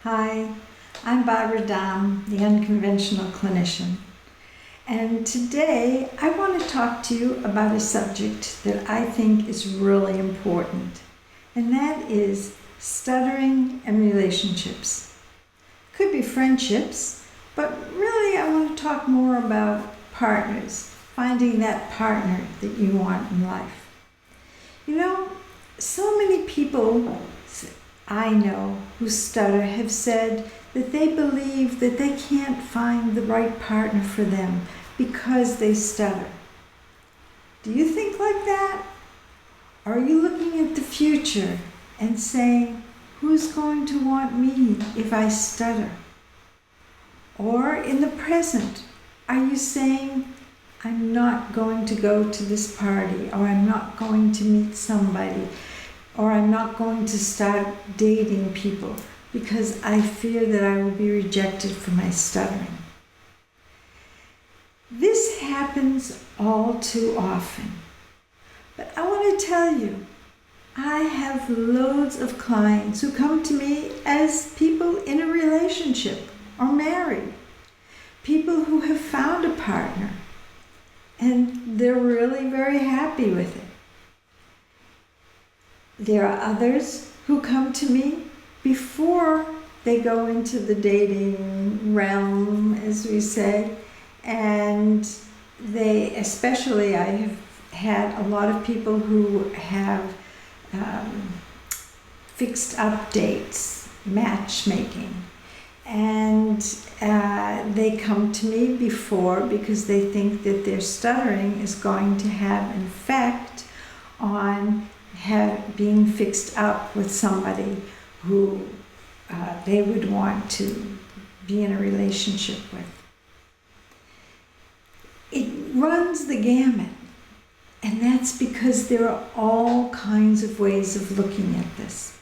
Hi, I'm Barbara Dahm, the Unconventional Clinician. And today I want to talk to you about a subject that I think is really important, and that is stuttering and relationships. Could be friendships, but really I want to talk more about partners, finding that partner that you want in life. You know, so many people I know who stutter have said that they believe that they can't find the right partner for them because they stutter. Do you think like that? Are you looking at the future and saying, who's going to want me if I stutter? Or in the present, are you saying, I'm not going to go to this party, or I'm not going to meet somebody, or I'm not going to start dating people because I fear that I will be rejected for my stuttering? This happens all too often. But I want to tell you, I have loads of clients who come to me as people in a relationship or married, people who have found a partner, and they're really very happy with it. There are others who come to me before they go into the dating realm, as we say, and especially I have had a lot of people who have fixed up dates, matchmaking, and they come to me before because they think that their stuttering is going to have an effect on being fixed up with somebody who they would want to be in a relationship with. It runs the gamut, and that's because there are all kinds of ways of looking at this.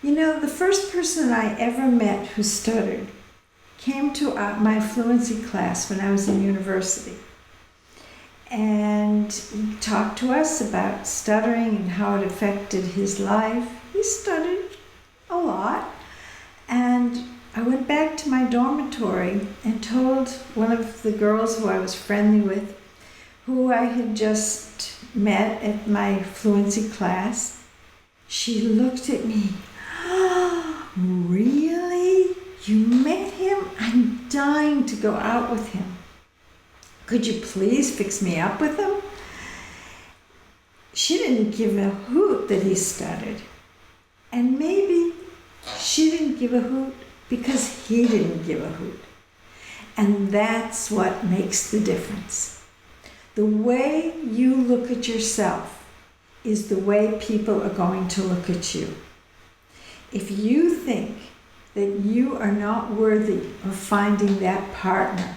You know, the first person I ever met who stuttered came to my fluency class when I was in university. And he talked to us about stuttering and how it affected his life. He stuttered a lot. And I went back to my dormitory and told one of the girls who I was friendly with, who I had just met at my fluency class. She looked at me. Oh, really? You met him? I'm dying to go out with him. Could you please fix me up with him? She didn't give a hoot that he stuttered. And maybe she didn't give a hoot because he didn't give a hoot. And that's what makes the difference. The way you look at yourself is the way people are going to look at you. If you think that you are not worthy of finding that partner,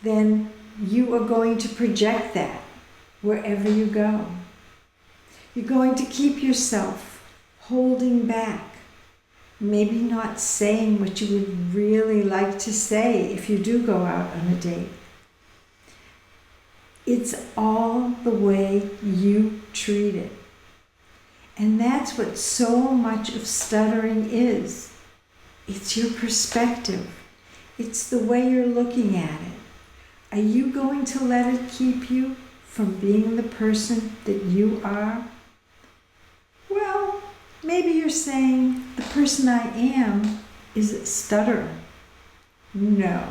then you are going to project that wherever you go. You're going to keep yourself holding back, maybe not saying what you would really like to say if you do go out on a date. It's all the way you treat it. And that's what so much of stuttering is. It's your perspective. It's the way you're looking at it. Are you going to let it keep you from being the person that you are? Well, maybe you're saying the person I am is a stutterer. No,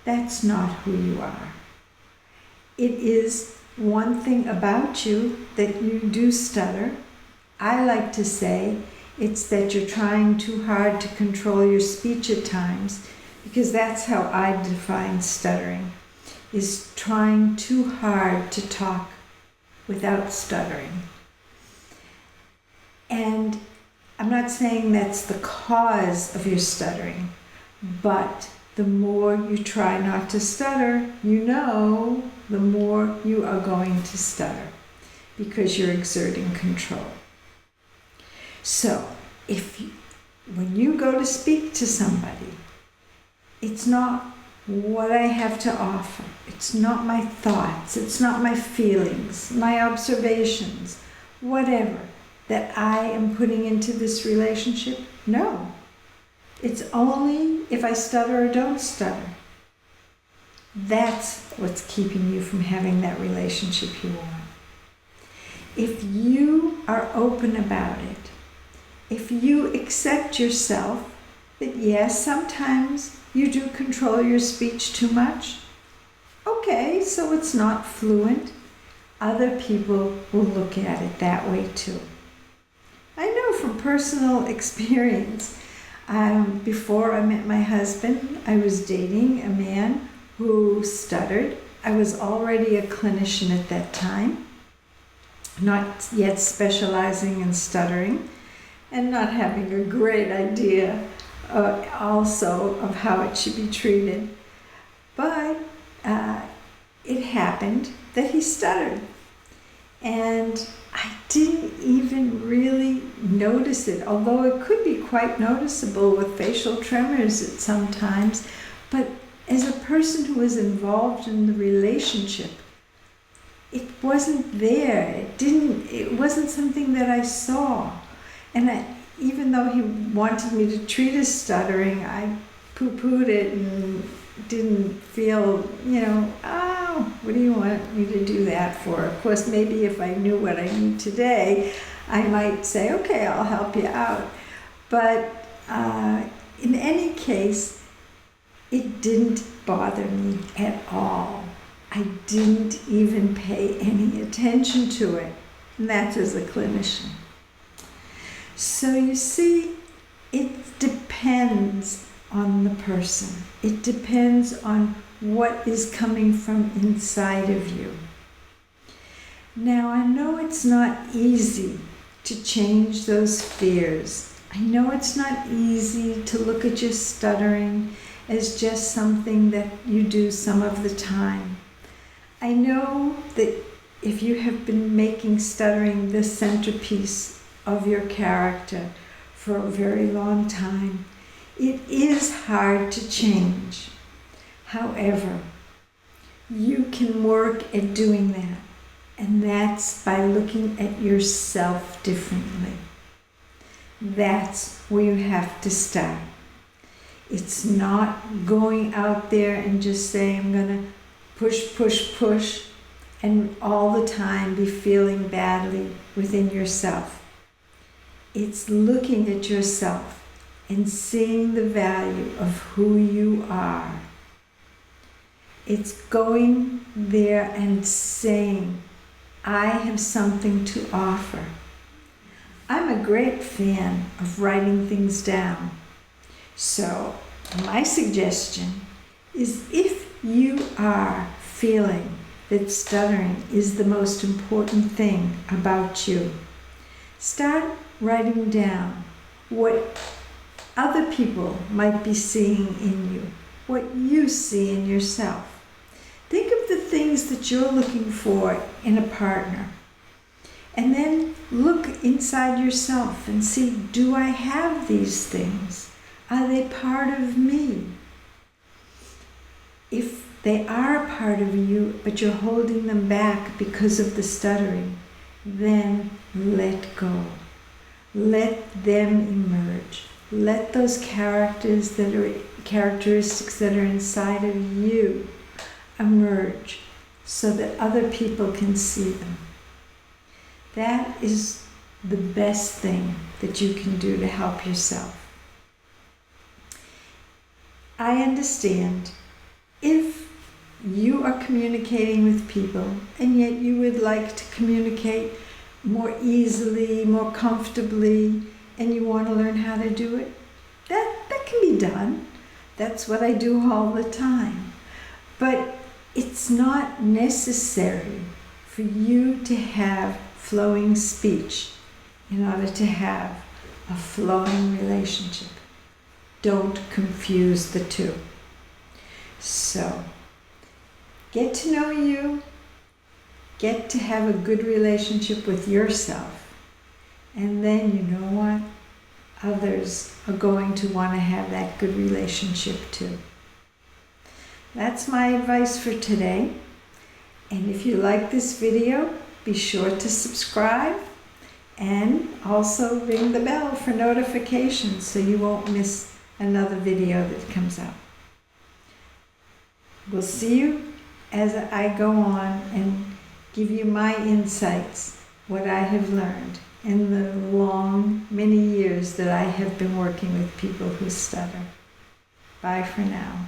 that's not who you are. It is one thing about you that you do stutter. I like to say it's that you're trying too hard to control your speech at times, because that's how I define stuttering, is trying too hard to talk without stuttering. And I'm not saying that's the cause of your stuttering, but the more you try not to stutter, the more you are going to stutter because you're exerting control. So, when you go to speak to somebody, it's not what I have to offer. It's not my thoughts. It's not my feelings, my observations, whatever that I am putting into this relationship. No, It's only if I stutter or don't stutter. That's what's keeping you from having that relationship you want. If you are open about it, if you accept yourself that yes, sometimes you do control your speech too much, okay, so it's not fluent, other people will look at it that way too. I know from personal experience, before I met my husband, I was dating a man who stuttered. I was already a clinician at that time, not yet specializing in stuttering, and not having a great idea also of how it should be treated. But it happened that he stuttered. And I didn't even really notice it, although it could be quite noticeable with facial tremors at some times. But as a person who was involved in the relationship, it wasn't there. It wasn't something that I saw. And even though he wanted me to treat his stuttering, I poo-pooed it and didn't feel, oh, what do you want me to do that for? Of course, maybe if I knew what I knew today, I might say, okay, I'll help you out. But in any case, it didn't bother me at all. I didn't even pay any attention to it, and that's as a clinician. So you see, it depends on the person. It depends on what is coming from inside of you. Now, I know it's not easy to change those fears. I know it's not easy to look at your stuttering as just something that you do some of the time. I know that if you have been making stuttering the centerpiece of your character for a very long time, it is hard to change. However, you can work at doing that, and that's by looking at yourself differently. That's where you have to start. It's not going out there and just saying, I'm going to push, push, push, and all the time be feeling badly within yourself. It's looking at yourself and seeing the value of who you are. It's going there and saying, I have something to offer. I'm a great fan of writing things down. So my suggestion is, if you are feeling that stuttering is the most important thing about you, start writing down what other people might be seeing in you, what you see in yourself. Think of the things that you're looking for in a partner. And then look inside yourself and see, do I have these things? Are they part of me? If they are a part of you, but you're holding them back because of the stuttering, then let go. Let them emerge. Let those characteristics that are inside of you emerge so that other people can see them. That is the best thing that you can do to help yourself. I understand if you are communicating with people and yet you would like to communicate more easily, more comfortably, and you want to learn how to do it, that can be done. That's what I do all the time. But it's not necessary for you to have flowing speech in order to have a flowing relationship. Don't confuse the two. So, get to know you, get to have a good relationship with yourself, and then you know what? Others are going to want to have that good relationship too. That's my advice for today. And if you like this video, be sure to subscribe and also ring the bell for notifications so you won't miss another video that comes up. We'll see you as I go on and give you my insights, what I have learned in the many years that I have been working with people who stutter. Bye for now.